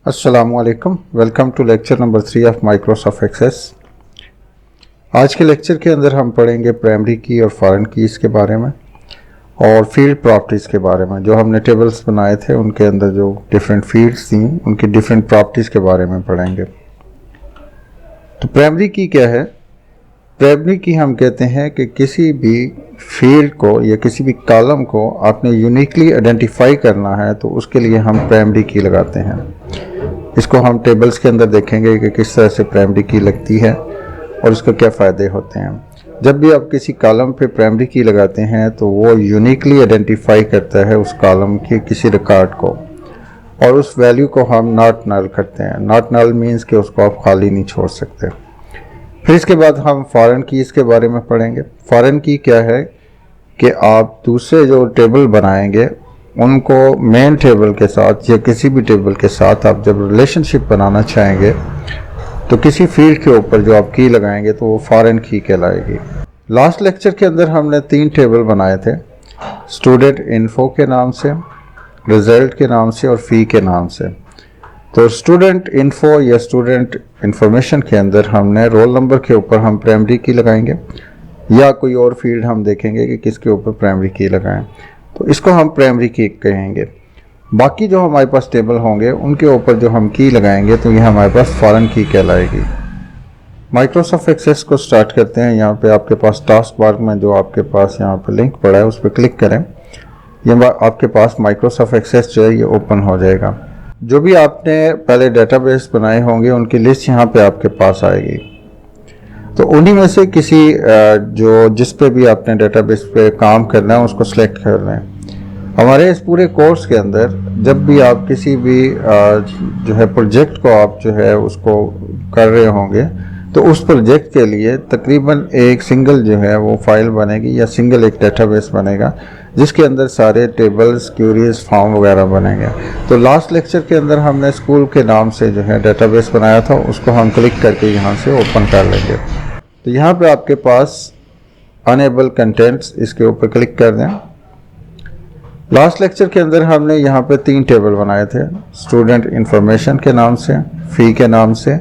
अस्सलामुअलैकुम, welcome to lecture number 3 of Microsoft Access. आज के लेक्चर के अंदर हम पढ़ेंगे प्राइमरी की और फॉरेन कीज़ के बारे में और फील्ड प्रॉपर्टीज़ के बारे में। जो हमने टेबल्स बनाए थे उनके अंदर जो डिफरेंट फील्ड्स थी उनकी डिफरेंट प्रॉपर्टीज़ के बारे में पढ़ेंगे। तो प्राइमरी की क्या है? प्राइमरी की हम कहते हैं कि किसी भी फील्ड को या किसी भी कॉलम को आपने यूनिकली आइडेंटिफाई करना है तो उसके लिए हम प्राइमरी की लगाते हैं। इसको हम टेबल्स के अंदर देखेंगे कि किस तरह से प्राइमरी की लगती है और इसके क्या फ़ायदे होते हैं। जब भी आप किसी कॉलम पे प्राइमरी की लगाते हैं तो वो यूनिकली आइडेंटिफाई करता है उस कॉलम के किसी रिकॉर्ड को और उस वैल्यू को हम नॉट नल करते हैं। नॉट नल मीन्स कि उसको आप खाली नहीं छोड़ सकते। फिर इसके बाद हम फॉरेन कीज़ के बारे में पढ़ेंगे। फॉरेन की क्या है कि आप दूसरे जो टेबल बनाएंगे उनको मेन टेबल के साथ या किसी भी टेबल के साथ आप जब रिलेशनशिप बनाना चाहेंगे तो किसी फील्ड के ऊपर जो आप की लगाएंगे तो वो फॉरेन की कहलाएगी। लास्ट लेक्चर के अंदर हमने 3 टेबल बनाए थे, स्टूडेंट इन्फो के नाम से, रिजल्ट के नाम से और फ़ी के नाम से। तो स्टूडेंट इन्फो या स्टूडेंट इंफॉर्मेशन के अंदर हमने रोल नंबर के ऊपर हम प्राइमरी की लगाएंगे या कोई और फील्ड हम देखेंगे कि किसके ऊपर प्राइमरी की लगाएं, तो इसको हम प्राइमरी की कहेंगे। बाकी जो हमारे पास टेबल होंगे उनके ऊपर जो हम की लगाएंगे तो यह हमारे पास फॉरेन की कहलाएगी। माइक्रोसॉफ्ट एक्सेस को स्टार्ट करते हैं। यहाँ पे आपके पास टास्क बार में जो आपके पास यहाँ पे लिंक पड़ा है उस पर क्लिक करें। यह आपके पास माइक्रोसॉफ्ट एक्सेस जो है ये ओपन हो जाएगा। जो भी आपने पहले डेटाबेस बनाए होंगे उनकी लिस्ट यहाँ पे आपके पास आएगी। तो उन्हीं में से किसी जिस पे भी आपने डेटाबेस पे काम करना है उसको सिलेक्ट कर लें। हमारे इस पूरे कोर्स के अंदर जब भी आप किसी भी जो है प्रोजेक्ट को आप जो है उसको कर रहे होंगे तो उस प्रोजेक्ट के लिए तकरीबन एक सिंगल जो है वो फाइल बनेगी या सिंगल एक डेटाबेस बनेगा जिसके अंदर सारे टेबल्स, क्यूरीज, फॉर्म वगैरह बनेंगे। तो लास्ट लेक्चर के अंदर हमने स्कूल के नाम से जो है डेटाबेस बनाया था, उसको हम क्लिक करके यहाँ से ओपन कर लेंगे। तो यहाँ पे आपके पास अनेबल कंटेंट्स, इसके ऊपर क्लिक कर दें। लास्ट लेक्चर के अंदर हमने यहाँ पे 3 टेबल बनाए थे, स्टूडेंट इंफॉर्मेशन के नाम से, फ़ी के नाम से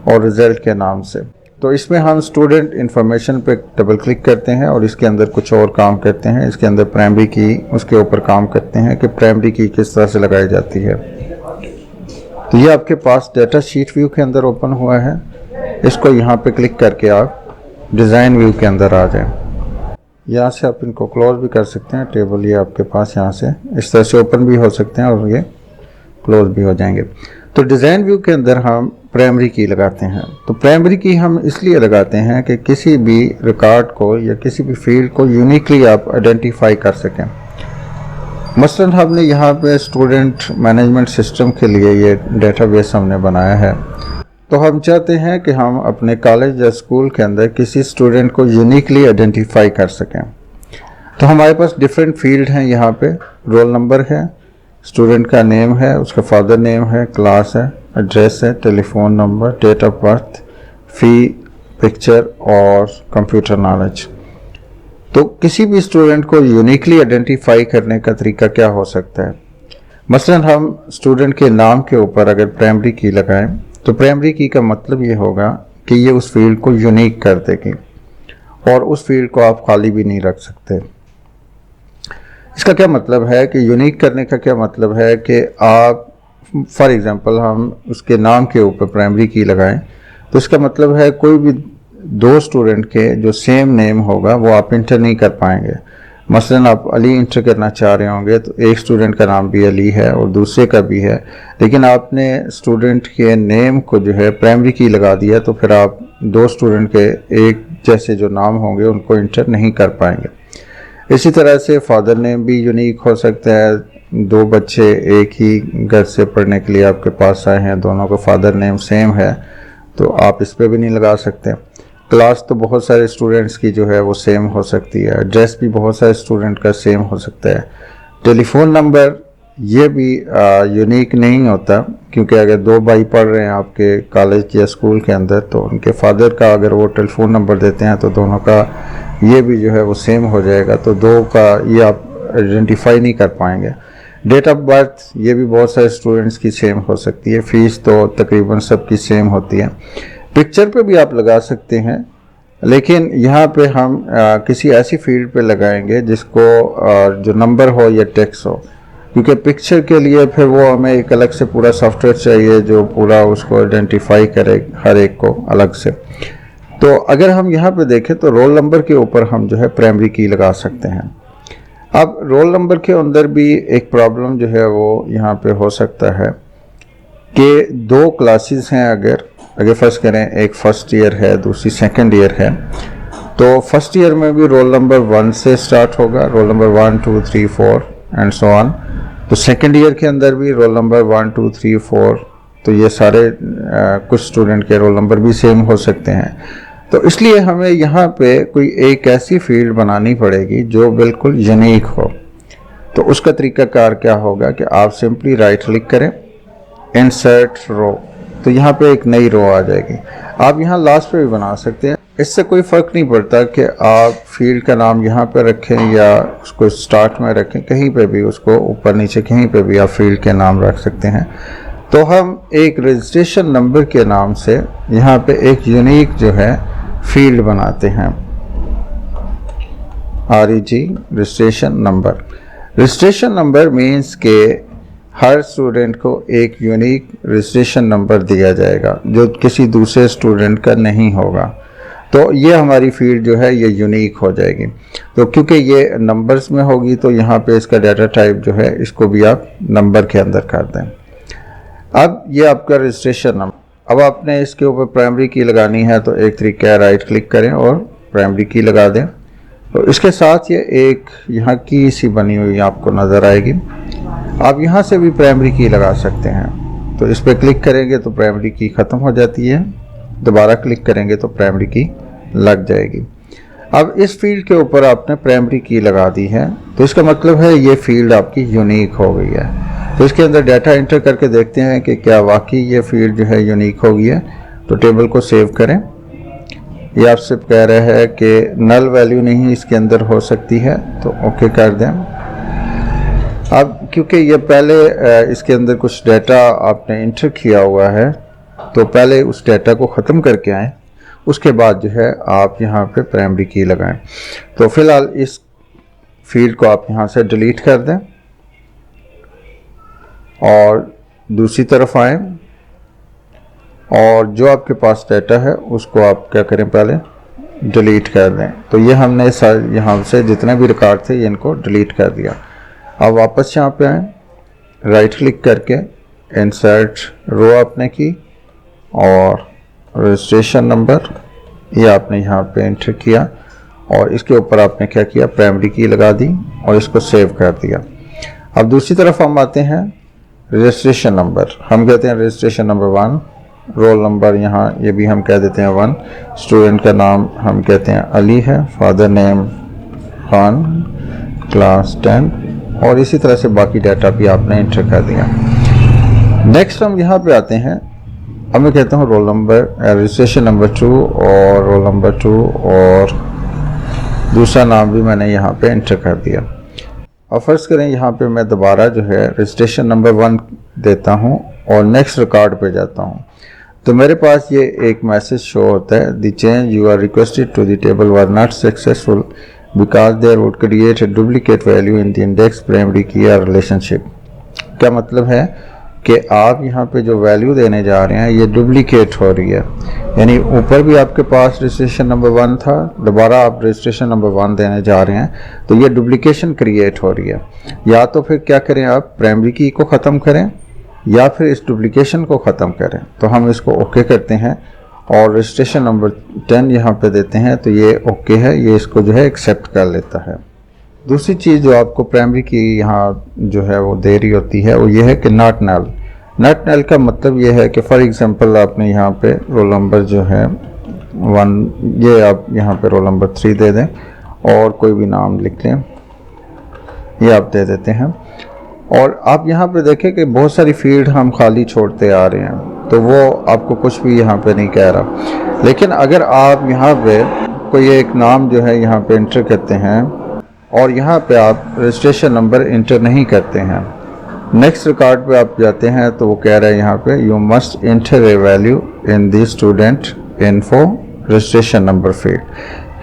और रिजल्ट के नाम से। तो इसमें हम स्टूडेंट इंफॉर्मेशन पे डबल क्लिक करते हैं और इसके अंदर कुछ और काम करते हैं। इसके अंदर प्राइमरी की उसके ऊपर काम करते हैं कि प्राइमरी की किस तरह से लगाई जाती है। तो ये आपके पास डाटा शीट व्यू के अंदर ओपन हुआ है। इसको यहाँ पे क्लिक करके आप डिज़ाइन व्यू के अंदर आ जाएं। यहाँ से आप इनको क्लोज भी कर सकते हैं। टेबल ये आपके पास यहाँ से इस तरह से ओपन भी हो सकते हैं और ये क्लोज भी हो जाएंगे। तो डिज़ाइन व्यू के अंदर हम प्राइमरी की लगाते हैं। तो प्राइमरी की हम इसलिए लगाते हैं कि किसी भी रिकॉर्ड को या किसी भी फील्ड को यूनिकली आप आइडेंटिफाई कर सकें। मसलन हमने यहाँ पे स्टूडेंट मैनेजमेंट सिस्टम के लिए ये डेटाबेस हमने बनाया है। तो हम चाहते हैं कि हम अपने कॉलेज या स्कूल के अंदर किसी स्टूडेंट को यूनिकली आइडेंटिफाई कर सकें। तो हमारे पास डिफरेंट फील्ड हैं। यहाँ पे रोल नंबर है, स्टूडेंट का नेम है, उसका फादर नेम है, क्लास है, एड्रेस है, telephone number, date of birth, fee, picture और कंप्यूटर नॉलेज। तो किसी भी स्टूडेंट को यूनिकली आइडेंटिफाई करने का तरीका क्या हो सकता है? मसलन हम स्टूडेंट के नाम के ऊपर अगर प्राइमरी की लगाएं तो प्राइमरी की का मतलब ये होगा कि ये उस फील्ड को यूनिक कर देगी और उस फील्ड को आप खाली भी नहीं रख सकते। इसका क्या मतलब है कि यूनिक करने का क्या मतलब है कि आप फॉर एग्जांपल हम उसके नाम के ऊपर प्राइमरी की लगाएं तो इसका मतलब है कोई भी 2 स्टूडेंट के जो सेम नेम होगा वो आप इंटर नहीं कर पाएंगे। मसलन आप अली इंटर करना चाह रहे होंगे तो एक स्टूडेंट का नाम भी अली है और दूसरे का भी है, लेकिन आपने स्टूडेंट के नेम को जो है प्राइमरी की लगा दिया तो फिर आप 2 स्टूडेंट के एक जैसे जो नाम होंगे उनको इंटर नहीं कर पाएंगे। इसी तरह से फादर नेम भी यूनिक हो सकता है। 2 बच्चे एक ही घर से पढ़ने के लिए आपके पास आए हैं, दोनों का फादर नेम सेम है तो आप इस पर भी नहीं लगा सकते। क्लास तो बहुत सारे स्टूडेंट्स की जो है वो सेम हो सकती है। एड्रेस भी बहुत सारे स्टूडेंट का सेम हो सकता है। टेलीफोन नंबर ये भी यूनिक नहीं होता क्योंकि अगर 2 भाई पढ़ रहे हैं आपके कॉलेज या स्कूल के अंदर तो उनके फादर का अगर वो टेलीफोन नंबर देते हैं तो दोनों का ये भी जो है वो सेम हो जाएगा, तो 2 का ये आप आइडेंटिफाई नहीं कर पाएंगे। डेट ऑफ बर्थ ये भी बहुत सारे स्टूडेंट्स की सेम हो सकती है, फीस तो तकरीबन सबकी सेम होती है। पिक्चर पे भी आप लगा सकते हैं, लेकिन यहाँ पे हम किसी ऐसी फील्ड पे लगाएंगे जिसको जो नंबर हो या टेक्स्ट हो, क्योंकि पिक्चर के लिए फिर वो हमें एक अलग से पूरा सॉफ्टवेयर चाहिए जो पूरा उसको आइडेंटिफाई करे हर एक को अलग से। तो अगर हम यहाँ पे देखें तो रोल नंबर के ऊपर हम जो है प्राइमरी की लगा सकते हैं। अब रोल नंबर के अंदर भी एक प्रॉब्लम जो है वो यहाँ पे हो सकता है कि दो क्लासेस हैं, अगर फर्स्ट करें एक फ़र्स्ट ईयर है, दूसरी सेकंड ईयर है, तो फर्स्ट ईयर में भी रोल नंबर 1 से स्टार्ट होगा, roll number 1 2 3 4 and so on. तो सेकंड ईयर के अंदर भी रोल नंबर 1 2 3 4, तो ये सारे कुछ स्टूडेंट के रोल नंबर भी सेम हो सकते हैं। तो इसलिए हमें यहाँ पे कोई एक ऐसी फील्ड बनानी पड़ेगी जो बिल्कुल यूनिक हो। तो उसका तरीकाकार क्या होगा कि आप सिंपली राइट क्लिक करें, इंसर्ट रो, तो यहाँ पे एक नई रो आ जाएगी। आप यहाँ लास्ट पे भी बना सकते हैं, इससे कोई फ़र्क नहीं पड़ता कि आप फील्ड का नाम यहाँ पे रखें या उसको स्टार्ट में रखें, कहीं पे भी उसको ऊपर नीचे कहीं पे भी आप फील्ड के नाम रख सकते हैं। तो हम एक रजिस्ट्रेशन नंबर के नाम से यहाँ पे एक यूनिक जो है फील्ड बनाते हैं, REG registration number. Registration number means के हर स्टूडेंट को एक यूनिक रजिस्ट्रेशन नंबर दिया जाएगा जो किसी दूसरे स्टूडेंट का नहीं होगा। तो ये हमारी फील्ड जो है ये यूनिक हो जाएगी। तो क्योंकि ये नंबर्स में होगी तो यहाँ पे इसका डाटा टाइप जो है इसको भी आप नंबर के अंदर कर दें। अब ये आपका रजिस्ट्रेशन नंबर, अब आपने इसके ऊपर प्राइमरी की लगानी है तो एक तरीका है राइट क्लिक करें और प्राइमरी की लगा दें। तो इसके साथ ये एक यहाँ की सी बनी हुई आपको नज़र आएगी, आप यहाँ से भी प्राइमरी की लगा सकते हैं। तो इस पर क्लिक करेंगे तो प्राइमरी की ख़त्म हो जाती है, दोबारा क्लिक करेंगे तो प्राइमरी की लग जाएगी। अब इस फील्ड के ऊपर आपने प्राइमरी की लगा दी है, तो इसका मतलब है ये फील्ड आपकी यूनिक हो गई है। तो इसके अंदर डाटा एंटर करके देखते हैं कि क्या वाकई ये फील्ड जो है यूनिक हो गई है। तो टेबल को सेव करें, ये आपसे कह रहा है कि नल वैल्यू नहीं इसके अंदर हो सकती है, तो ओके कर दें। अब क्योंकि ये पहले इसके अंदर कुछ डाटा आपने इंटर किया हुआ है, तो पहले उस डाटा को ख़त्म करके आएँ, उसके बाद जो है आप यहाँ पे प्राइमरी की लगाएं। तो फ़िलहाल इस फील्ड को आप यहाँ से डिलीट कर दें और दूसरी तरफ आएँ और जो आपके पास डाटा है उसको आप क्या करें, पहले डिलीट कर दें। तो ये हमने यहाँ से जितने भी रिकॉर्ड थे ये इनको डिलीट कर दिया। अब वापस यहाँ पे आएँ, राइट क्लिक करके इंसर्ट रो आपने की और रजिस्ट्रेशन नंबर ये आपने यहाँ पे एंटर किया और इसके ऊपर आपने क्या किया, प्राइमरी की लगा दी और इसको सेव कर दिया। अब दूसरी तरफ हम आते हैं, रजिस्ट्रेशन नंबर हम कहते हैं रजिस्ट्रेशन नंबर 1, रोल नंबर यहाँ ये भी हम कह देते हैं 1, स्टूडेंट का नाम हम कहते हैं अली है, फादर नेम खान, क्लास 10 और इसी तरह से बाकी डाटा भी आपने एंटर कर दिया। नेक्स्ट हम यहाँ पे आते हैं, अब मैं कहता हूँ रोल नंबर रजिस्ट्रेशन नंबर 2 और रोल नंबर 2 और दूसरा नाम भी मैंने यहाँ पे एंटर कर दिया। अब फर्ज करें यहाँ पे मैं दोबारा जो है रजिस्ट्रेशन नंबर 1 देता हूँ और नेक्स्ट रिकॉर्ड पे जाता हूँ, तो मेरे पास ये एक मैसेज शो होता है, the change you are requested to the table were not successful because there would create a duplicate value in the index primary key या रिलेशनशिप। क्या मतलब है कि आप यहाँ पे जो वैल्यू देने जा रहे हैं ये डुप्लीकेट हो रही है, यानी ऊपर भी आपके पास रजिस्ट्रेशन नंबर 1 था, दोबारा आप रजिस्ट्रेशन नंबर 1 देने जा रहे हैं, तो ये डुप्लीकेशन क्रिएट हो रही है। या तो फिर क्या करें, आप प्राइमरी की को ख़त्म करें या फिर इस डुप्लीकेशन को ख़त्म करें। तो हम इसको ओके करते हैं और रजिस्ट्रेशन नंबर 10 यहाँ पे देते हैं, तो ये ओके है, ये इसको जो है एक्सेप्ट कर लेता है। दूसरी चीज़ जो आपको प्राइमरी की यहाँ जो है वो दे रही होती है वो ये है कि नॉट नल। नॉट नल का मतलब ये है कि फॉर एग्जांपल आपने यहाँ पे रोल नंबर जो है 1, ये आप यहाँ पे रोल नंबर 3 दे दें और कोई भी नाम लिख लें, ये आप दे देते हैं। और आप यहाँ पे देखें कि बहुत सारी फील्ड हम खाली छोड़ते आ रहे हैं, तो वो आपको कुछ भी यहाँ पे नहीं कह रहा। लेकिन अगर आप यहाँ पे कोई एक नाम जो है यहाँ पे इंटर करते हैं और यहाँ पे आप रजिस्ट्रेशन नंबर इंटर नहीं करते हैं, नेक्स्ट रिकॉर्ड पे आप जाते हैं तो वो कह रहा है यहाँ पे you must inter A value in the student info registration number field,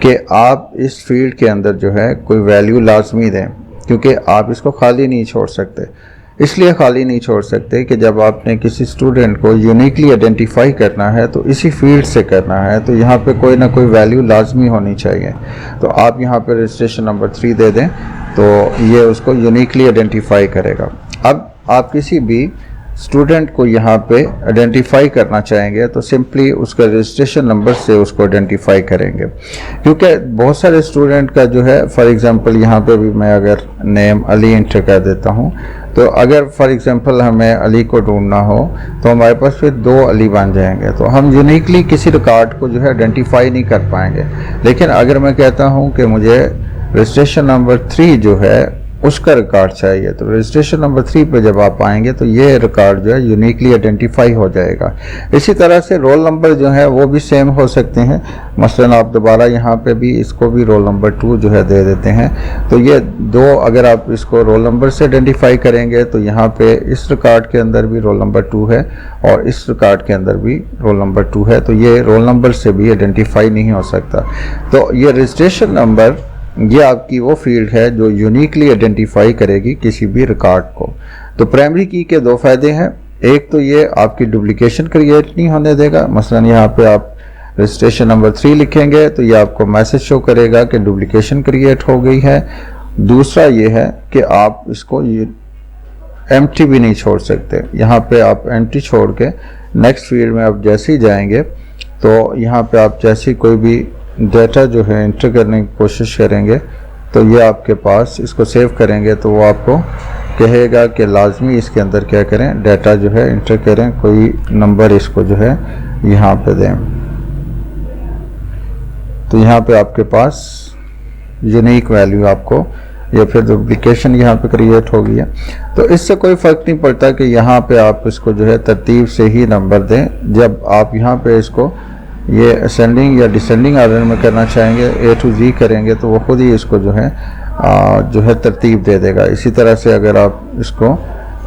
कि आप इस फील्ड के अंदर जो है कोई वैल्यू लाजमी दें, क्योंकि आप इसको खाली नहीं छोड़ सकते। इसलिए खाली नहीं छोड़ सकते कि जब आपने किसी स्टूडेंट को यूनिकली आइडेंटिफाई करना है तो इसी फील्ड से करना है, तो यहाँ पे कोई ना कोई वैल्यू लाजमी होनी चाहिए। तो आप यहाँ पे रजिस्ट्रेशन नंबर 3 दे दें तो ये उसको यूनिकली आइडेंटिफाई करेगा। अब आप किसी भी स्टूडेंट को यहाँ पे आइडेंटिफाई करना चाहेंगे तो सिंपली उसका रजिस्ट्रेशन नंबर से उसको आइडेंटिफाई करेंगे, क्योंकि बहुत सारे स्टूडेंट का जो है, फॉर एग्जांपल यहाँ पे भी मैं अगर नेम अली इंटर कर देता हूँ, तो अगर फॉर एग्जांपल हमें अली को ढूंढना हो तो हमारे पास फिर 2 अली बन जाएंगे, तो हम यूनिकली किसी रिकॉर्ड को जो है आइडेंटिफाई नहीं कर पाएंगे। लेकिन अगर मैं कहता हूँ कि मुझे रजिस्ट्रेशन नंबर 3 जो है उसका रिकॉर्ड चाहिए, तो रजिस्ट्रेशन नंबर 3 पे जब आप आएंगे तो ये रिकॉर्ड जो है यूनिकली आइडेंटिफाई हो जाएगा। इसी तरह से रोल नंबर जो है वो भी सेम हो सकते हैं। मसलन आप दोबारा यहाँ पे भी इसको भी रोल नंबर 2 जो है दे देते हैं, तो ये 2 अगर आप इसको रोल नंबर से आइडेंटिफाई करेंगे तो यहाँ पे इस रिकॉर्ड के अंदर भी रोल नंबर 2 है और इस रिकॉर्ड के अंदर भी रोल नंबर 2 है, तो ये रोल नंबर से भी आइडेंटिफाई नहीं हो सकता। तो ये रजिस्ट्रेशन नंबर ये आपकी वो फील्ड है जो यूनिकली आइडेंटिफाई करेगी किसी भी रिकॉर्ड को। तो प्राइमरी की के 2 फायदे हैं। एक तो ये आपकी डुप्लीकेशन क्रिएट नहीं होने देगा। मसलन यहाँ पे आप रजिस्ट्रेशन नंबर 3 लिखेंगे तो ये आपको मैसेज शो करेगा कि डुप्लीकेशन क्रिएट हो गई है। दूसरा ये है कि आप इसको एम्प्टी भी नहीं छोड़ सकते। यहाँ पे आप एम्प्टी छोड़ के नेक्स्ट फील्ड में आप जैसे ही जाएंगे तो यहाँ पे आप जैसे कोई भी डाटा जो है इंटर करने की कोशिश करेंगे तो ये आपके पास, इसको सेव करेंगे तो वो आपको कहेगा कि लाजमी इसके अंदर क्या करें, डाटा जो है इंटर करें, कोई नंबर इसको जो है यहाँ पे दें। तो यहाँ पे आपके पास यूनिक वैल्यू आपको या फिर डुप्लीकेशन यहाँ पे क्रिएट हो गई है। तो इससे कोई फ़र्क नहीं पड़ता कि यहाँ पे आप इसको जो है तरतीब से ही नंबर दें। जब आप यहाँ पे इसको ये असेंडिंग या डिसेंडिंग ऑर्डर में करना चाहेंगे, A to Z करेंगे तो वो खुद ही इसको जो है तरतीब दे देगा। इसी तरह से अगर आप इसको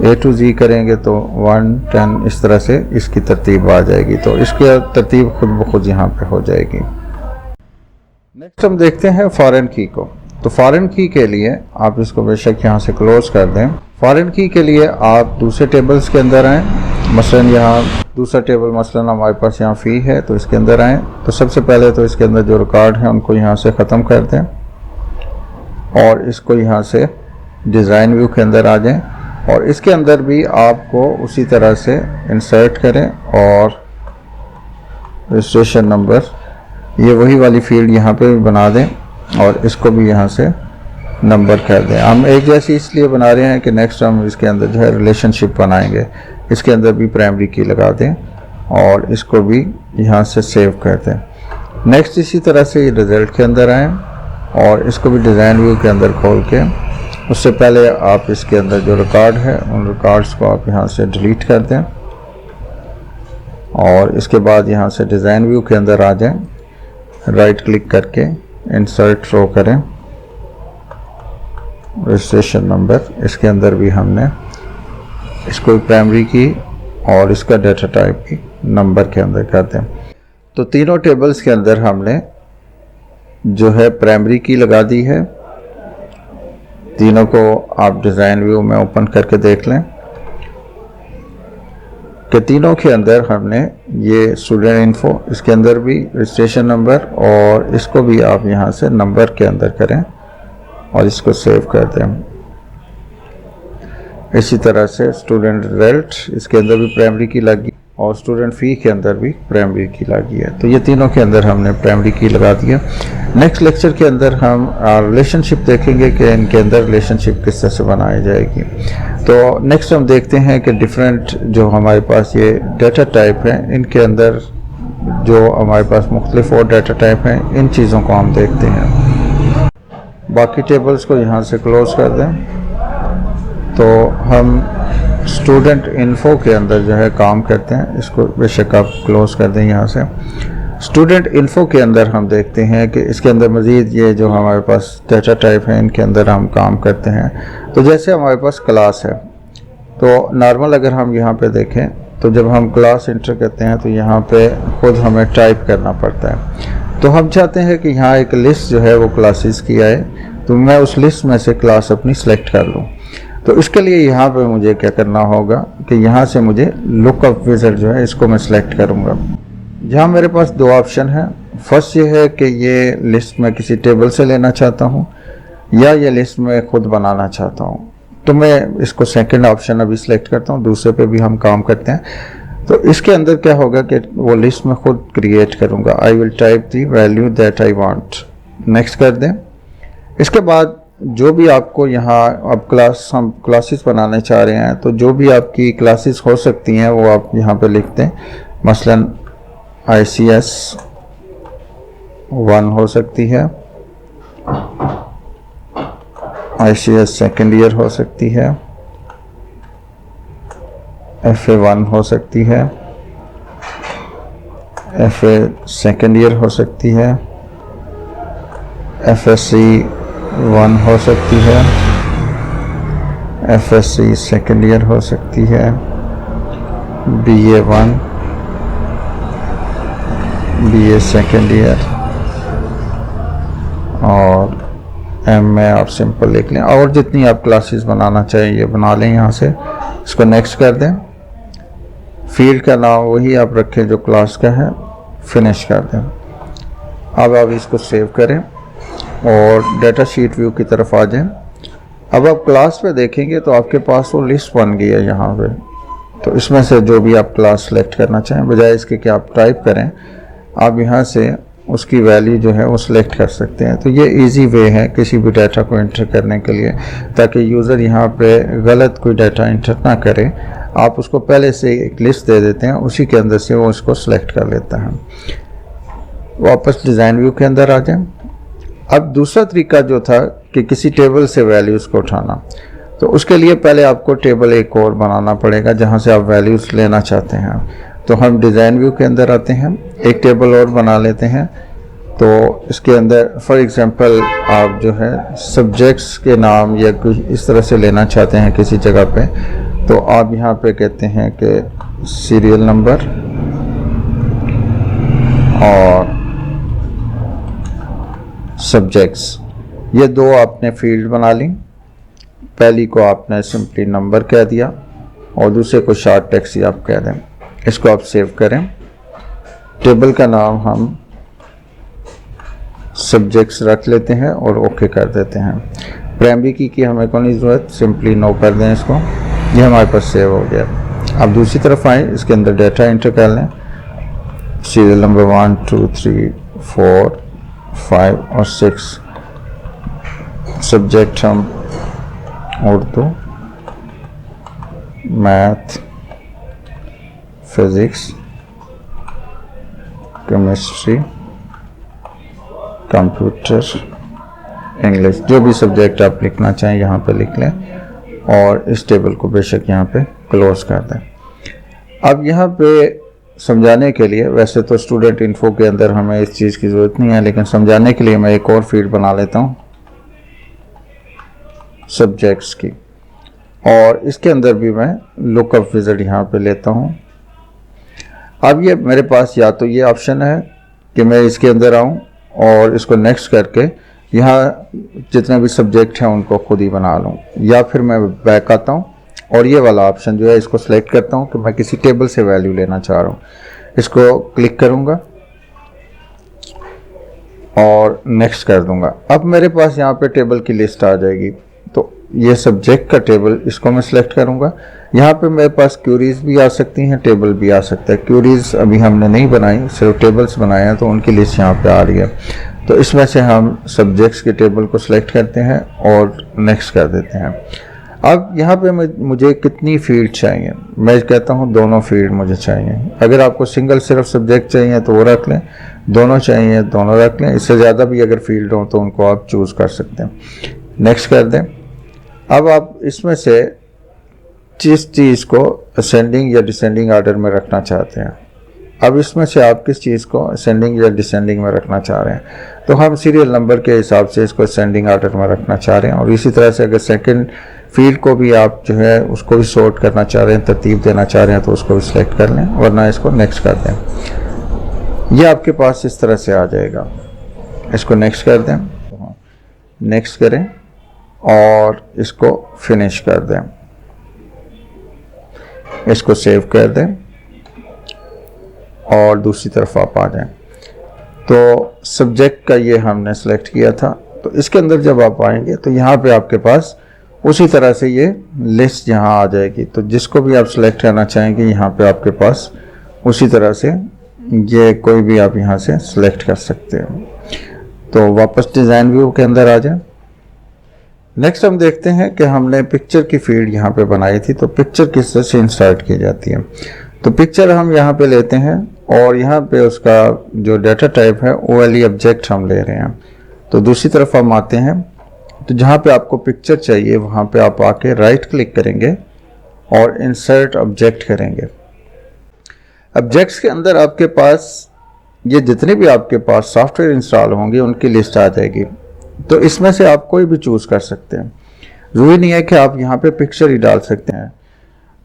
A to Z करेंगे तो 1 10 इस तरह से इसकी तरतीब आ जाएगी, तो इसकी तरतीब खुद ब खुद यहाँ पे हो जाएगी। नेक्स्ट हम देखते हैं फॉरेन की को। तो फॉरेन की के लिए आप इसको बेशक यहाँ से क्लोज कर दें। फॉरेन की के लिए आप दूसरे टेबल्स के अंदर आएँ। मसलन यहाँ दूसरा टेबल मसलन हमारे पास यहाँ फ़ी है, तो इसके अंदर आएँ। तो सबसे पहले तो इसके अंदर जो रिकॉर्ड है उनको यहाँ से ख़त्म कर दें और इसको यहाँ से डिज़ाइन व्यू के अंदर आ जाएं और इसके अंदर भी आपको उसी तरह से इंसर्ट करें और रजिस्ट्रेशन नंबर ये वही वाली फील्ड यहाँ पे भी बना दें और इसको भी यहाँ से नंबर कर दें। हम एक जैसी इसलिए बना रहे हैं कि नेक्स्ट हम इसके अंदर जो है रिलेशनशिप बनाएंगे। इसके अंदर भी प्राइमरी की लगा दें और इसको भी यहाँ से सेव कर दें। नेक्स्ट इसी तरह से रिज़ल्ट के अंदर आएँ और इसको भी डिज़ाइन व्यू के अंदर खोल के, उससे पहले आप इसके अंदर जो रिकॉर्ड है उन रिकॉर्ड्स को आप यहाँ से डिलीट कर दें और इसके बाद यहाँ से डिज़ाइन व्यू के अंदर आ जाएं, राइट क्लिक करके इंसर्ट रो करें रजिस्ट्रेशन नंबर। इसके अंदर भी हमने इसको प्राइमरी की और इसका डाटा टाइप भी नंबर के अंदर कर दें। तो तीनों टेबल्स के अंदर हमने जो है प्राइमरी की लगा दी है। तीनों को आप डिज़ाइन व्यू में ओपन करके देख लें कि तीनों के अंदर हमने ये स्टूडेंट इन्फो, इसके अंदर भी रजिस्ट्रेशन नंबर और इसको भी आप यहाँ से नंबर के अंदर करें और इसको सेव कर दें। इसी तरह से स्टूडेंट रिजल्ट, इसके अंदर भी प्राइमरी की लगी और स्टूडेंट फ़ी के अंदर भी प्राइमरी की लगी है। तो ये तीनों के अंदर हमने प्राइमरी की लगा दिया। नेक्स्ट लेक्चर के अंदर हम रिलेशनशिप देखेंगे कि इनके अंदर रिलेशनशिप किस तरह से बनाई जाएगी। तो नेक्स्ट हम देखते हैं कि डिफरेंट जो हमारे पास ये डाटा टाइप है, इनके अंदर जो हमारे पास मुख्तलिफ और डाटा टाइप हैं, इन चीज़ों को हम देखते हैं। बाकी टेबल्स को यहाँ से क्लोज कर दें। तो हम स्टूडेंट इन्फो के अंदर जो है काम करते हैं, इसको बेशक आप क्लोज कर दें यहाँ से। स्टूडेंट इन्फो के अंदर हम देखते हैं कि इसके अंदर मज़ीद ये जो हमारे पास डाटा टाइप है, इनके अंदर हम काम करते हैं। तो जैसे हमारे पास क्लास है, तो नॉर्मल अगर हम यहाँ पे देखें तो जब हम क्लास इंटर करते हैं तो यहाँ पे खुद हमें टाइप करना पड़ता है। तो हम चाहते हैं कि यहाँ एक लिस्ट जो है वो क्लासेस की आए, तो मैं उस लिस्ट में से क्लास अपनी सेलेक्ट कर लूँ। तो इसके लिए यहाँ पे मुझे क्या करना होगा कि यहाँ से मुझे लुकअप विज़ार्ड जो है इसको मैं सेलेक्ट करूँगा। यहाँ मेरे पास दो ऑप्शन है। फर्स्ट ये है कि ये लिस्ट मैं किसी टेबल से लेना चाहता हूँ या ये लिस्ट मैं खुद बनाना चाहता हूँ। तो मैं इसको सेकंड ऑप्शन अभी सिलेक्ट करता हूँ, दूसरे पे भी हम काम करते हैं। तो इसके अंदर क्या होगा कि वो लिस्ट मैं खुद क्रिएट करूँगा। I will type the value that I want, next कर दें। इसके बाद जो भी आपको यहाँ अब हम क्लासेस बनाने चाह रहे हैं, तो जो भी आपकी क्लासेस हो सकती हैं वो आप यहाँ पे लिखते हैं। मसलन ICS 1 हो सकती है, ICS सेकेंड ईयर हो सकती है, FA 1 हो सकती है, FA सेकेंड ईयर हो सकती है, FSC 1 हो सकती है, FSC सेकेंड ईयर हो सकती है, BA 1, BA सेकेंड ईयर, और MA आप सिंपल लिख लें। और जितनी आप क्लासेस बनाना चाहिए बना लें यहाँ से। इसको नेक्स्ट कर दें। फील्ड का नाम वही आप रखें जो क्लास का है, फिनिश कर दें। अब आप इसको सेव करें और डाटा शीट व्यू की तरफ आ जाएं। अब आप क्लास पे देखेंगे तो आपके पास वो लिस्ट बन गई है यहाँ पे। तो इसमें से जो भी आप क्लास सेलेक्ट करना चाहें, बजाय इसके कि आप टाइप करें, आप यहाँ से उसकी वैल्यू जो है वो सिलेक्ट कर सकते हैं। तो ये इजी वे है किसी भी डाटा को एंटर करने के लिए, ताकि यूज़र यहाँ पे गलत कोई डाटा एंटर ना करे। आप उसको पहले से एक लिस्ट दे देते हैं, उसी के अंदर से वो उसको सिलेक्ट कर लेता है। वापस डिज़ाइन व्यू के अंदर आ जाएं। अब दूसरा तरीका जो था कि किसी टेबल से वैल्यूज़ को उठाना, तो उसके लिए पहले आपको टेबल एक और बनाना पड़ेगा जहाँ से आप वैल्यूज़ लेना चाहते हैं। तो हम डिज़ाइन व्यू के अंदर आते हैं, एक टेबल और बना लेते हैं। तो इसके अंदर फॉर एग्जांपल आप जो है सब्जेक्ट्स के नाम या कुछ इस तरह से लेना चाहते हैं किसी जगह पे, तो आप यहाँ पे कहते हैं कि सीरियल नंबर और सब्जेक्ट्स, ये दो आपने फील्ड बना ली। पहली को आपने सिंपली नंबर कह दिया और दूसरे को शॉर्ट टेक्स्ट ही आप कह दें। इसको आप सेव करें। टेबल का नाम हम सब्जेक्ट्स रख लेते हैं और ओके कर देते हैं। प्राइमरी की हमें कोई ज़रूरत, सिंपली नो कर दें इसको। ये हमारे पास सेव हो गया। अब दूसरी तरफ आए, इसके अंदर डाटा एंटर कर लें। सीरियल नंबर 1 2 3 4 5 और 6। सब्जेक्ट हम Urdu, math, physics, chemistry, computer, English, जो भी सब्जेक्ट आप लिखना चाहें यहाँ पे लिख लें और इस टेबल को बेशक यहाँ पे क्लोज कर दें। अब यहाँ पे समझाने के लिए, वैसे तो स्टूडेंट इन्फो के अंदर हमें इस चीज़ की ज़रूरत नहीं है, लेकिन समझाने के लिए मैं एक और फील्ड बना लेता हूँ सब्जेक्ट्स की, और इसके अंदर भी मैं लुकअप विज़ार्ड यहाँ पे लेता हूँ। अब ये मेरे पास या तो ये ऑप्शन है कि मैं इसके अंदर आऊँ और इसको नेक्स्ट करके यहाँ जितने भी सब्जेक्ट हैं उनको खुद ही बना लूँ, या फिर मैं बैक आता हूँ और ये वाला ऑप्शन जो है इसको सेलेक्ट करता हूँ कि मैं किसी टेबल से वैल्यू लेना चाह रहा हूँ। इसको क्लिक करूँगा और नेक्स्ट कर दूँगा। अब मेरे पास यहाँ पे टेबल की लिस्ट आ जाएगी। तो ये सब्जेक्ट का टेबल, इसको मैं सिलेक्ट करूँगा। यहाँ पे मेरे पास क्यूरीज भी आ सकती हैं, टेबल भी आ सकता है। क्यूरीज अभी हमने नहीं बनाई, सिर्फ टेबल्स बनाए हैं, तो उनकी लिस्ट यहाँ पे आ रही है। तो इसमें से हम सब्जेक्ट्स के टेबल को सिलेक्ट करते हैं और नेक्स्ट कर देते हैं। अब यहाँ पे मुझे कितनी फील्ड चाहिए? मैं कहता हूँ दोनों फील्ड मुझे चाहिए। अगर आपको सिंगल सिर्फ सब्जेक्ट चाहिए तो वो रख लें, दोनों चाहिए दोनों रख लें। इससे ज़्यादा भी अगर फील्ड हो तो उनको आप चूज़ कर सकते हैं। नेक्स्ट कर दें। अब आप इसमें से जिस चीज़ को असेंडिंग या डिसेंडिंग ऑर्डर में रखना चाहते हैं, अब इसमें से आप किस चीज़ को असेंडिंग या डिसेंडिंग में रखना चाह रहे हैं, तो हम सीरियल नंबर के हिसाब से इसको असेंडिंग ऑर्डर में रखना चाह रहे हैं। और इसी तरह से अगर सेकंड फील्ड को भी आप जो है उसको भी सॉर्ट करना चाह रहे हैं, तरतीब देना चाह रहे हैं तो उसको भी सिलेक्ट कर लें, वरना इसको नेक्स्ट कर दें। ये आपके पास इस तरह से आ जाएगा। इसको नेक्स्ट कर दें, नेक्स्ट करें और इसको फिनिश कर दें, इसको सेव कर दें और दूसरी तरफ आप आ जाएं। तो सब्जेक्ट का ये हमने सेलेक्ट किया था, तो इसके अंदर जब आप आएंगे तो यहाँ पे आपके पास उसी तरह से ये लिस्ट यहाँ आ जाएगी। तो जिसको भी आप सेलेक्ट करना चाहेंगे यहाँ पे आपके पास उसी तरह से ये कोई भी आप यहाँ से सेलेक्ट कर सकते हैं। तो वापस डिज़ाइन व्यू के अंदर आ जाए। नेक्स्ट हम देखते हैं कि हमने पिक्चर की फील्ड यहाँ पे बनाई थी, तो पिक्चर किस तरह से इंसर्ट की जाती है। तो पिक्चर हम यहाँ पे लेते हैं और यहाँ पे उसका जो डाटा टाइप है OLE ऑब्जेक्ट हम ले रहे हैं। तो दूसरी तरफ हम आते हैं, तो जहाँ पे आपको पिक्चर चाहिए वहाँ पे आप आके राइट क्लिक करेंगे और इंसर्ट ऑब्जेक्ट करेंगे। ऑब्जेक्ट्स के अंदर आपके पास ये जितने भी आपके पास सॉफ्टवेयर इंस्टॉल होंगे उनकी लिस्ट आ जाएगी। तो इसमें से आप कोई भी चूज़ कर सकते हैं। ज़रूरी नहीं है कि आप यहाँ पे पिक्चर ही डाल सकते हैं,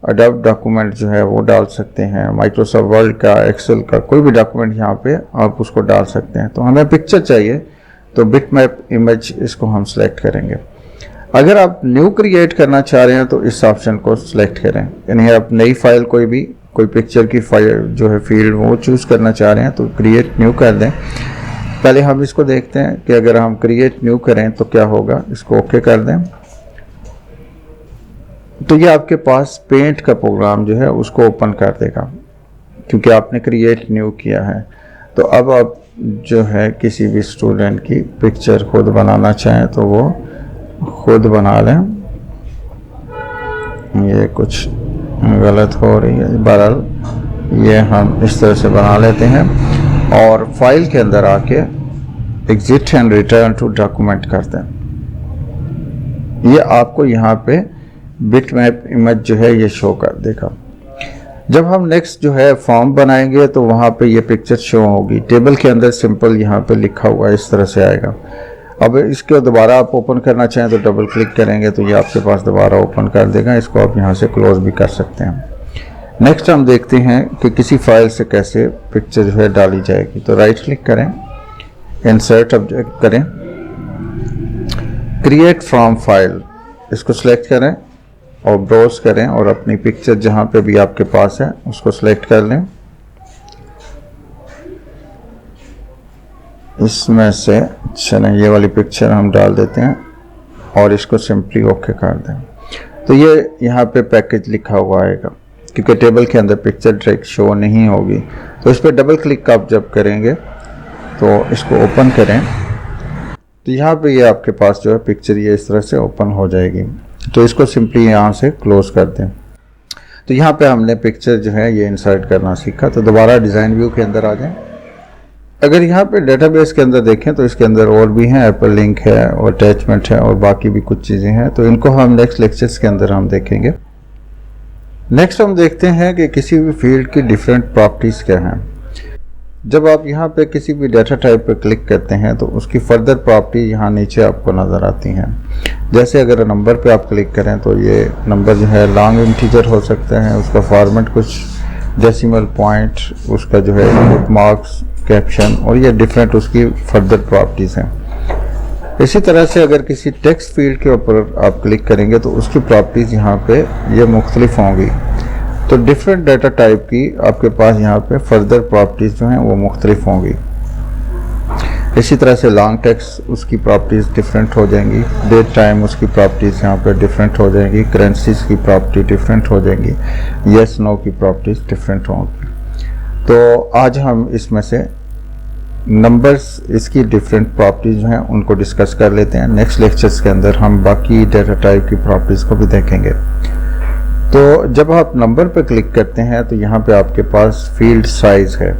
अडोब डॉक्यूमेंट जो है वो डाल सकते हैं, माइक्रोसॉफ्ट वर्ड का, एक्सेल का, कोई भी डॉक्यूमेंट यहाँ पे आप उसको डाल सकते हैं। तो हमें पिक्चर चाहिए तो बिटमैप इमेज इसको हम सेलेक्ट करेंगे। अगर आप न्यू क्रिएट करना चाह रहे हैं तो इस ऑप्शन को सिलेक्ट करें, यानी आप नई फाइल कोई पिक्चर की फाइल जो है फील्ड वो चूज़ करना चाह रहे हैं तो क्रिएट न्यू कर दें। पहले हम इसको देखते हैं कि अगर हम क्रिएट न्यू करें तो क्या होगा। इसको ओके कर दें तो ये आपके पास पेंट का प्रोग्राम जो है उसको ओपन कर देगा, क्योंकि आपने क्रिएट न्यू किया है। तो अब आप जो है किसी भी स्टूडेंट की पिक्चर खुद बनाना चाहें तो वो खुद बना लें। ये कुछ गलत हो रही है, बहरहाल ये हम इस तरह से बना लेते हैं और फाइल के अंदर आके exit and return to document करते हैं। ये आपको यहाँ पे बिटमैप इमेज जो है ये शो कर देगा। जब हम नेक्स्ट जो है फॉर्म बनाएंगे तो वहाँ पे ये पिक्चर शो होगी। टेबल के अंदर सिंपल यहाँ पे लिखा हुआ है, इस तरह से आएगा। अब इसको दोबारा आप ओपन करना चाहें तो डबल क्लिक करेंगे तो ये आपके पास दोबारा ओपन कर देगा। इसको आप यहाँ से क्लोज भी कर सकते हैं। नेक्स्ट हम देखते हैं कि किसी फाइल से कैसे पिक्चर जो है डाली जाएगी। तो राइट क्लिक करें, इंसर्ट ऑब्जेक्ट करें, क्रिएट फ्रॉम फाइल इसको सिलेक्ट करें और ब्राउज करें और अपनी पिक्चर जहाँ पे भी आपके पास है उसको सिलेक्ट कर लें। इसमें से चलें ये वाली पिक्चर हम डाल देते हैं और इसको सिंपली ओके कर दें। तो ये यहाँ पे पैकेज लिखा हुआ आएगा, क्योंकि टेबल के अंदर पिक्चर डायरेक्ट शो नहीं होगी। तो इस पर डबल क्लिक आप जब करेंगे तो इसको ओपन करें तो यहाँ पे ये आपके पास जो है पिक्चर ये इस तरह से ओपन हो जाएगी। तो इसको सिंपली यहाँ से क्लोज कर दें। तो यहाँ पे हमने पिक्चर जो है ये इंसर्ट करना सीखा। तो दोबारा डिज़ाइन व्यू के अंदर आ जाएं। अगर यहाँ पे डेटाबेस के अंदर देखें तो इसके अंदर और भी हैं, एप्पल लिंक है और अटैचमेंट है और बाकी भी कुछ चीज़ें हैं। तो इनको हम नेक्स्ट लेक्चर्स के अंदर हम देखेंगे। नेक्स्ट हम देखते हैं कि किसी भी फील्ड की डिफरेंट प्रॉपर्टीज़ क्या हैं। जब आप यहाँ पे किसी भी डाटा टाइप पे क्लिक करते हैं तो उसकी फर्दर प्रॉपर्टी यहाँ नीचे आपको नज़र आती हैं। जैसे अगर नंबर पे आप क्लिक करें तो ये नंबर जो है लॉन्ग इंटीजर हो सकता है, उसका फॉर्मेट कुछ डेसिमल पॉइंट, उसका जो है बुक मार्क्स, कैप्शन, और ये डिफरेंट उसकी फर्दर प्रॉपर्टीज़ हैं। इसी तरह से अगर किसी टेक्स्ट फील्ड के ऊपर आप क्लिक करेंगे तो उसकी प्रॉपर्टीज़ यहाँ पे ये मुख्तलिफ होंगी। तो डिफरेंट डाटा टाइप की आपके पास यहाँ पे फर्दर प्रॉपर्टीज़ जो हैं वो मुख्तलिफ होंगी। इसी तरह से लॉन्ग टेक्स्ट उसकी प्रॉपर्टीज़ डिफरेंट हो जाएंगी, डेट टाइम उसकी प्रॉपर्टीज़ यहाँ पे डिफरेंट हो जाएंगी, करेंसीज की प्रॉपर्टी डिफरेंट हो जाएंगी, येस नो की प्रॉपर्टीज़ डिफरेंट होंगी। तो आज हम इसमें से नंबर्स इसकी डिफरेंट प्रॉपर्टीज़ जो हैं उनको डिस्कस कर लेते हैं। नेक्स्ट लेक्चर्स के अंदर हम बाकी डाटा टाइप की प्रॉपर्टीज़ को भी देखेंगे। तो जब आप नंबर पर क्लिक करते हैं तो यहाँ पे आपके पास फील्ड साइज़ है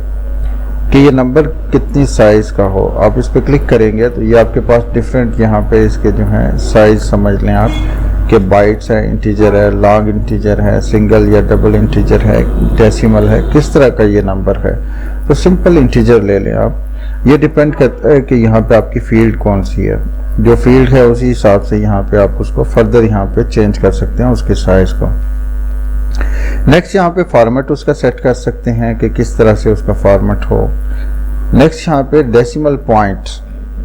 कि ये नंबर कितनी साइज़ का हो। आप इस पर क्लिक करेंगे तो ये आपके पास डिफरेंट यहाँ पे इसके जो हैं साइज़ समझ लें आप कि बाइट्स है, इंटीजर है, लॉन्ग इंटीजर है, सिंगल या डबल इंटीजर है, डेसिमल है, किस तरह का ये नंबर है। तो सिंपल इंटीजर ले लें आप। ये डिपेंड करता है कि यहाँ पे आपकी फील्ड कौन सी है। जो फील्ड है उसी हिसाब से यहाँ पे आप उसको फर्दर यहाँ पे चेंज कर सकते हैं उसके साइज को। नेक्स्ट यहाँ पे फॉर्मेट उसका सेट कर सकते हैं कि किस तरह से उसका फॉर्मेट हो। नेक्स्ट यहाँ पे डेसिमल पॉइंट,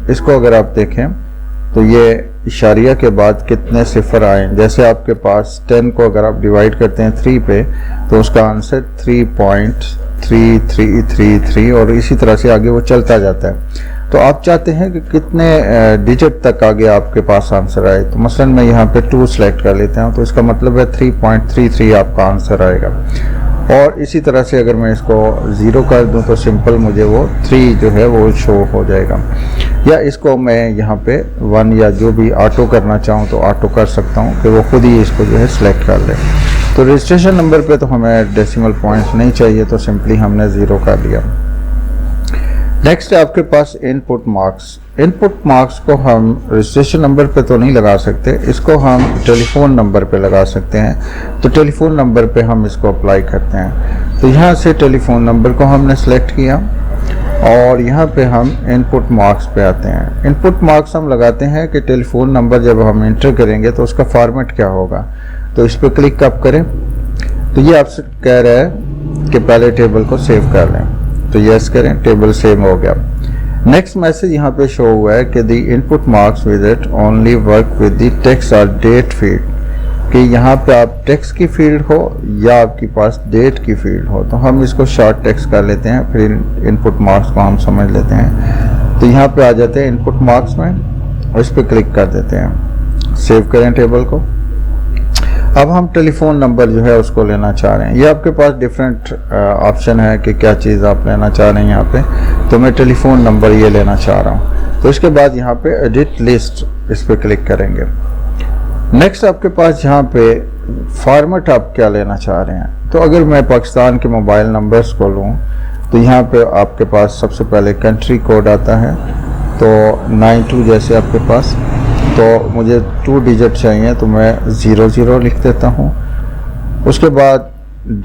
इसको अगर आप देखें तो ये इशारिया के बाद कितने सिफर आए। जैसे आपके पास 10 को अगर आप डिवाइड करते हैं 3 पे तो उसका आंसर 3.3333 और इसी तरह से आगे वो चलता जाता है। तो आप चाहते हैं कि कितने डिजिट तक आगे आपके पास आंसर आए, तो मसलन मैं यहाँ पे 2 सेलेक्ट कर लेता हूँ, तो इसका मतलब है 3.33 आपका आंसर आएगा। और इसी तरह से अगर मैं इसको 0 कर दूं तो सिंपल मुझे वो 3 जो है वो शो हो जाएगा। या इसको मैं यहाँ पे 1 या जो भी ऑटो करना चाहूँ तो ऑटो कर सकता हूँ कि वो खुद ही इसको जो है सिलेक्ट कर ले। तो रजिस्ट्रेशन नंबर पे तो हमें डेसिमल पॉइंट्स नहीं चाहिए, तो सिंपली हमने 0 कर लिया। नेक्स्ट है आपके पास इनपुट मार्क्स। इनपुट मार्क्स को हम रजिस्ट्रेशन नंबर पे तो नहीं लगा सकते, इसको हम टेलीफोन नंबर पे लगा सकते हैं। तो टेलीफोन नंबर पे हम इसको अप्लाई करते हैं। तो यहाँ से टेलीफोन नंबर को हमने सेलेक्ट किया और यहाँ पे हम इनपुट मार्क्स पे आते हैं। इनपुट मार्क्स हम लगाते हैं कि टेलीफोन नंबर जब हम इंटर करेंगे तो उसका फॉर्मेट क्या होगा। तो इस पर क्लिक कब करें तो ये आपसे कह रहा है कि पहले टेबल को सेव कर लें, तो यस करें, टेबल सेव हो गया। नेक्स्ट मैसेज यहाँ पे शो हुआ है कि the input marks visit only work with the text और डेट फील्ड, कि यहाँ पे आप टेक्स्ट की फील्ड हो या आपके पास डेट की फील्ड हो। तो हम इसको शॉर्ट टेक्स्ट कर लेते हैं, फिर इनपुट मार्क्स को हम समझ लेते हैं। तो यहाँ पे आ जाते हैं इनपुट मार्क्स में और इस पर क्लिक कर देते हैं, सेव करें टेबल को। अब हम टेलीफोन नंबर जो है उसको लेना चाह रहे हैं। ये आपके पास डिफरेंट ऑप्शन है कि क्या चीज़ आप लेना चाह रहे हैं यहाँ पे। तो मैं टेलीफोन नंबर ये लेना चाह रहा हूँ। तो इसके बाद यहाँ पे एडिट लिस्ट, इस पर क्लिक करेंगे। नेक्स्ट आपके पास यहाँ पे फॉर्मेट आप क्या लेना चाह रहे हैं। तो अगर मैं पाकिस्तान के मोबाइल नंबर्स को लूँ तो यहाँ पे आपके पास सबसे पहले कंट्री कोड आता है, तो 92 जैसे आपके पास, तो मुझे 2 डिजिट चाहिए तो मैं 00 लिख देता हूँ। उसके बाद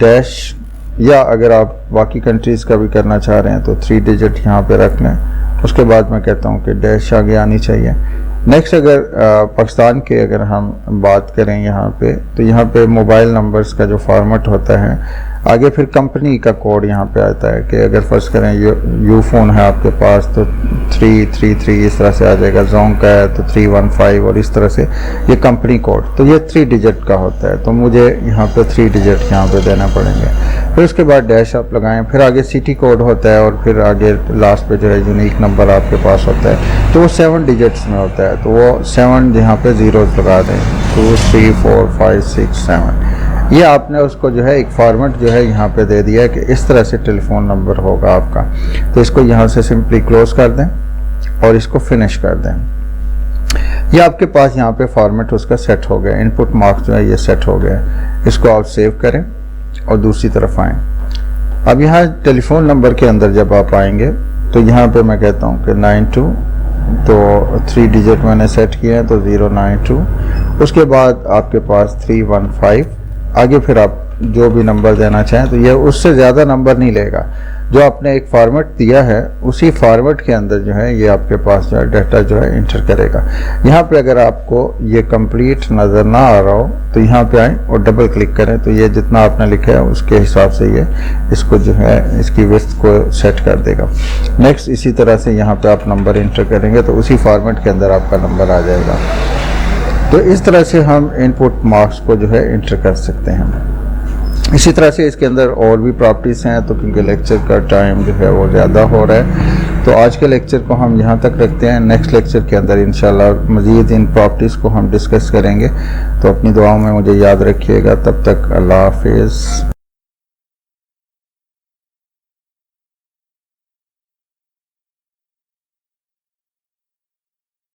डैश, या अगर आप बाकी कंट्रीज़ का भी करना चाह रहे हैं तो 3 डिजिट यहाँ पे रख लें। उसके बाद मैं कहता हूँ कि डैश आगे आनी चाहिए। नेक्स्ट अगर पाकिस्तान के अगर हम बात करें यहाँ पे, तो यहाँ पे मोबाइल नंबर्स का जो फॉर्मेट होता है, आगे फिर कंपनी का कोड यहाँ पे आता है कि अगर फर्स्ट करें यू फ़ोन है आपके पास तो 333 इस तरह से आ जाएगा, जोंग का है तो 315 और इस तरह से ये कंपनी कोड। तो ये 3 डिजिट का होता है, तो मुझे यहाँ पे 3 डिजिट यहाँ पे देना पड़ेंगे। फिर उसके बाद डैश आप लगाएं, फिर आगे सिटी कोड होता है और फिर आगे लास्ट पे जो है यूनिक नंबर आपके पास होता है, तो वो 7 डिजिट्स में होता है। तो वो 7 यहाँ पे ज़ीरोज़ लगा दें, 2 3 4 5 6 7। ये आपने उसको जो है एक फॉर्मेट जो है यहाँ पे दे दिया है कि इस तरह से टेलीफोन नंबर होगा आपका। तो इसको यहाँ से सिंपली क्लोज कर दें और इसको फिनिश कर दें। ये आपके पास यहाँ पे फॉर्मेट उसका सेट हो गया, इनपुट मार्क्स जो है ये सेट हो गया। इसको आप सेव करें और दूसरी तरफ आएँ। अब यहाँ टेलीफोन नंबर के अंदर जब आप आएंगे तो यहाँ पे मैं कहता हूँ कि 92, तो 3 डिजिट मैंने सेट किए हैं तो 092। उसके बाद आपके पास 315, आगे फिर आप जो भी नंबर देना चाहें, तो ये उससे ज़्यादा नंबर नहीं लेगा। जो आपने एक फॉर्मेट दिया है उसी फॉर्मेट के अंदर जो है ये आपके पास जो है डाटा जो है इंटर करेगा। यहाँ पे अगर आपको ये कंप्लीट नज़र ना आ रहा हो तो यहाँ पे आएँ और डबल क्लिक करें, तो ये जितना आपने लिखा है उसके हिसाब से ये इसको जो है इसकी विड्थ को सेट कर देगा। नेक्स्ट इसी तरह से यहाँ पे आप नंबर इंटर करेंगे तो उसी फॉर्मेट के अंदर आपका नंबर आ जाएगा। तो इस तरह से हम इनपुट मार्क्स को जो है इंटर कर सकते हैं। इसी तरह से इसके अंदर और भी प्रॉपर्टीज़ हैं, तो क्योंकि लेक्चर का टाइम जो है वो ज़्यादा हो रहा है तो आज के लेक्चर को हम यहाँ तक रखते हैं। नेक्स्ट लेक्चर के अंदर इंशाल्लाह मज़ीद इन प्रॉपर्टीज़ को हम डिस्कस करेंगे। तो अपनी दुआओं में मुझे याद रखिएगा। तब तक अल्लाह हाफिज़।